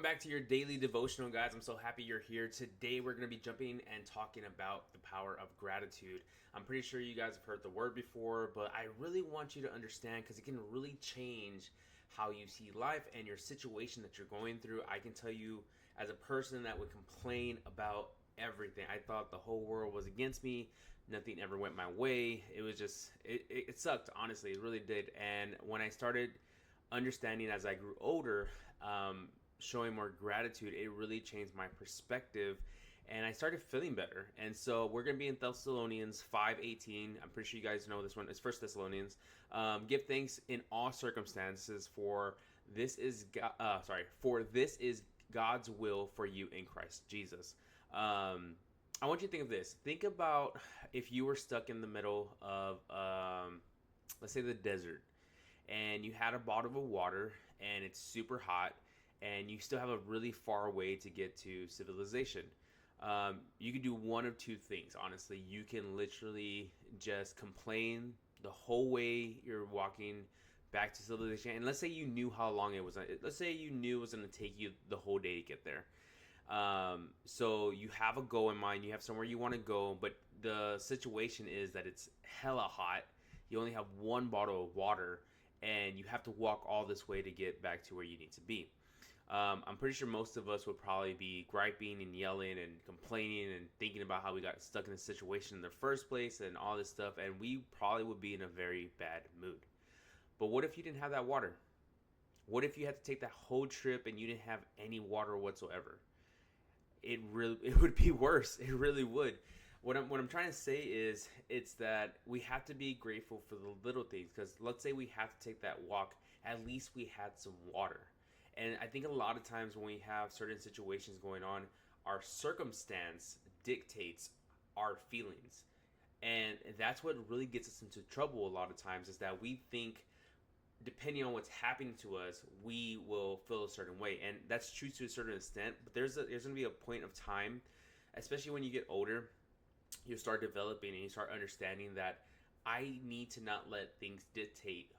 back to your daily devotional, guys. I'm so happy you're here. Today, we're going to be jumping and talking about the power of gratitude. I'm pretty sure you guys have heard the word before, but I really want you to understand because it can really change how you see life and your situation that you're going through. I can tell you, as a person that would complain about everything, I thought the whole world was against me. Nothing ever went my way. It was just, it sucked, honestly. It really did. And when I started understanding as I grew older, showing more gratitude, it really changed my perspective and I started feeling better. And so we're going to be in Thessalonians 5:18. I'm pretty sure you guys know this one. It's First Thessalonians. Give thanks in all circumstances, for this is God's will for you in Christ Jesus. I want you to think of this. Think about if you were stuck in the middle of, let's say, the desert, and you had a bottle of water, and it's super hot, and you still have a really far way to get to civilization. You can do one of two things, honestly. You can literally just complain the whole way you're walking back to civilization. And let's say you knew how long it was. Let's say you knew it was going to take you the whole day to get there. So you have a goal in mind. You have somewhere you want to go, but the situation is that it's hella hot. You only have one bottle of water, and you have to walk all this way to get back to where you need to be. I'm pretty sure most of us would probably be griping and yelling and complaining and thinking about how we got stuck in this situation in the first place and all this stuff, and we probably would be in a very bad mood. But what if you didn't have that water? What if you had to take that whole trip and you didn't have any water whatsoever? It would be worse. It really would. What I'm trying to say is it's that we have to be grateful for the little things, because let's say we have to take that walk, at least we had some water. And I think a lot of times when we have certain situations going on, our circumstance dictates our feelings. And that's what really gets us into trouble a lot of times, is that we think depending on what's happening to us, we will feel a certain way. And that's true to a certain extent, but there's going to be a point of time, especially when you get older, you start developing and you start understanding that I need to not let things dictate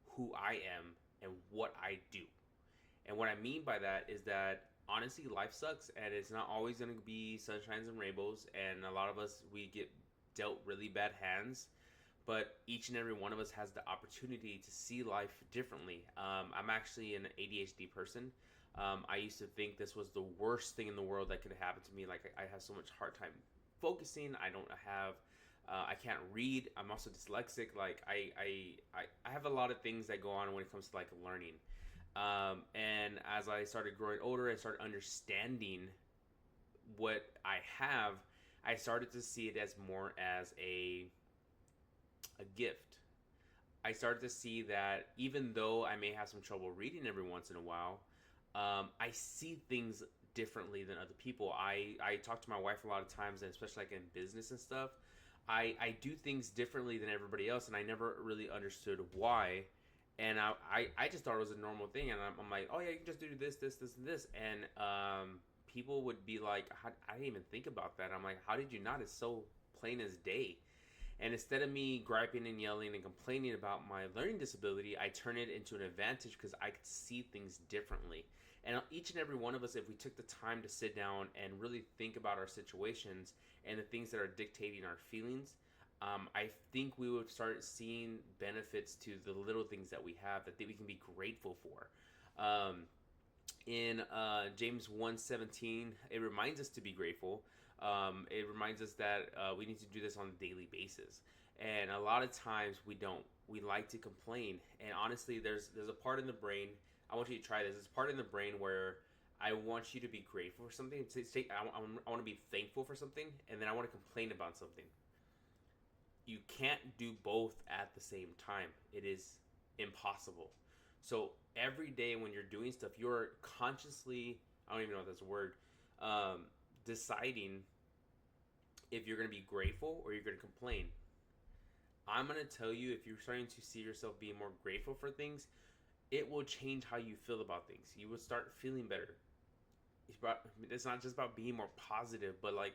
who I am and what I do. And what I mean by that is that honestly, life sucks, and it's not always going to be sunshines and rainbows. And a lot of us, we get dealt really bad hands, but each and every one of us has the opportunity to see life differently. I'm actually an ADHD person. I used to think this was the worst thing in the world that could happen to me. Like, I have so much hard time focusing. I can't read. I'm also dyslexic. Like, I have a lot of things that go on when it comes to like learning. And as I started growing older, I started understanding what I have. I started to see it as more as a gift. I started to see that even though I may have some trouble reading every once in a while, I see things differently than other people. I talk to my wife a lot of times, and especially like in business and stuff, I do things differently than everybody else, and I never really understood why. And I just thought it was a normal thing, and I'm like, oh yeah, you can just do this, this, this, and this. And people would be like, I didn't even think about that. I'm like, how did you not? It's so plain as day. And instead of me griping and yelling and complaining about my learning disability, I turn it into an advantage because I could see things differently. And each and every one of us, if we took the time to sit down and really think about our situations and the things that are dictating our feelings, I think we would start seeing benefits to the little things that we have that we can be grateful for. In James 1:17, it reminds us to be grateful. It reminds us that we need to do this on a daily basis. And a lot of times we don't. We like to complain. And honestly, there's a part in the brain. I want you to try this. There's a part in the brain where I want you to be grateful for something. I want to be thankful for something, and then I want to complain about something. You can't do both at the same time. It is impossible. So every day when you're doing stuff, you're consciously, I don't even know if that's a word, deciding if you're going to be grateful or you're going to complain. I'm going to tell you, if you're starting to see yourself being more grateful for things, it will change how you feel about things. You will start feeling better. It's not just about being more positive, but like,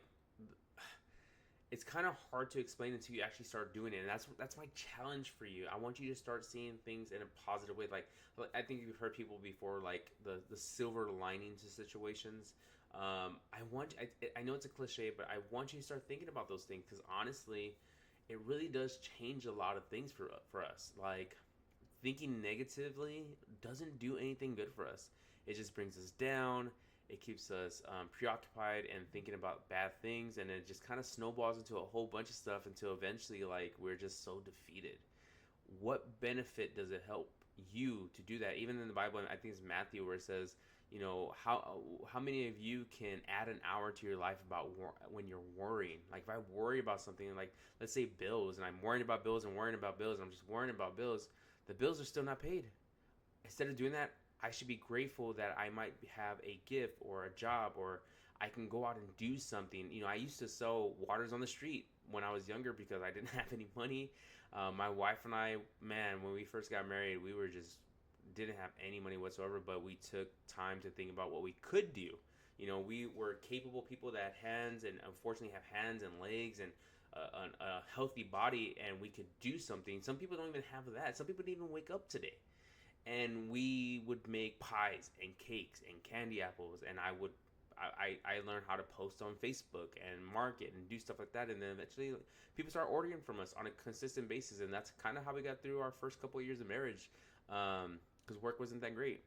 it's kind of hard to explain until you actually start doing it, and that's my challenge for you. I want you to start seeing things in a positive way. Like I think you've heard people before, like the silver lining to situations. I know it's a cliche, but I want you to start thinking about those things, because honestly, it really does change a lot of things for us. Like, thinking negatively doesn't do anything good for us. It just brings us down. It keeps us preoccupied and thinking about bad things, and it just kind of snowballs into a whole bunch of stuff until eventually, like, we're just so defeated. What benefit does it help you to do that? Even in the Bible, I think it's Matthew, where it says, how many of you can add an hour to your life about when you're worrying? Like, if I worry about something, like, let's say bills, and I'm worrying about bills and worrying about bills, and I'm just worrying about bills, the bills are still not paid. Instead of doing that, I should be grateful that I might have a gift or a job, or I can go out and do something. I used to sell waters on the street when I was younger because I didn't have any money. My wife and I, man, when we first got married, we were just didn't have any money whatsoever, but we took time to think about what we could do. We were capable people that had hands, and unfortunately have hands and legs and a healthy body, and we could do something. Some people don't even have that. Some people didn't even wake up today. And we would make pies and cakes and candy apples, and I learned how to post on Facebook and market and do stuff like that, and then eventually people start ordering from us on a consistent basis, and that's kind of how we got through our first couple of years of marriage, because work wasn't that great.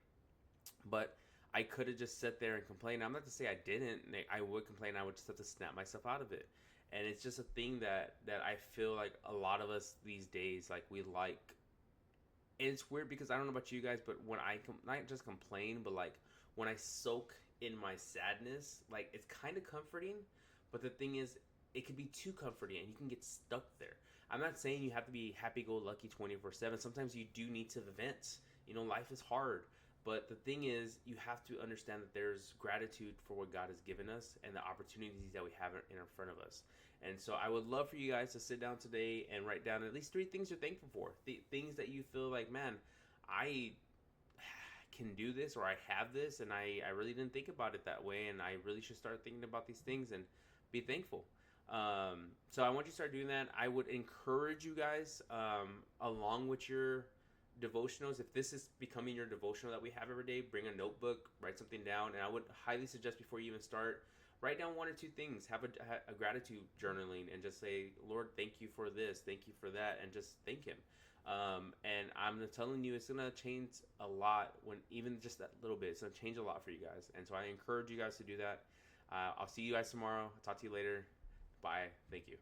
But I could have just sat there and complained. I'm not to say I didn't. I would complain. I would just have to snap myself out of it. And it's just a thing that I feel like a lot of us these days, like, we like. And it's weird because I don't know about you guys, but when I not just complain, but like when I soak in my sadness, like, it's kind of comforting. But the thing is, it can be too comforting and you can get stuck there. I'm not saying you have to be happy-go-lucky 24/7. Sometimes you do need to vent. Life is hard. But the thing is, you have to understand that there's gratitude for what God has given us and the opportunities that we have in front of us. And so I would love for you guys to sit down today and write down at least 3 things you're thankful for. Things that you feel like, man, I can do this, or I have this, and I really didn't think about it that way, and I really should start thinking about these things and be thankful. So I want you to start doing that. I would encourage you guys, along with your devotionals, if this is becoming your devotional that we have every day, bring a notebook, write something down, and I would highly suggest, before you even start, write down 1 or 2 things. Have a gratitude journaling, and just say, Lord, thank you for this, thank you for that, and just thank Him. And I'm telling you, it's gonna change a lot. When even just that little bit, it's gonna change a lot for you guys. And so I encourage you guys to do that. I'll see you guys tomorrow. I'll talk to you later. Bye. Thank you.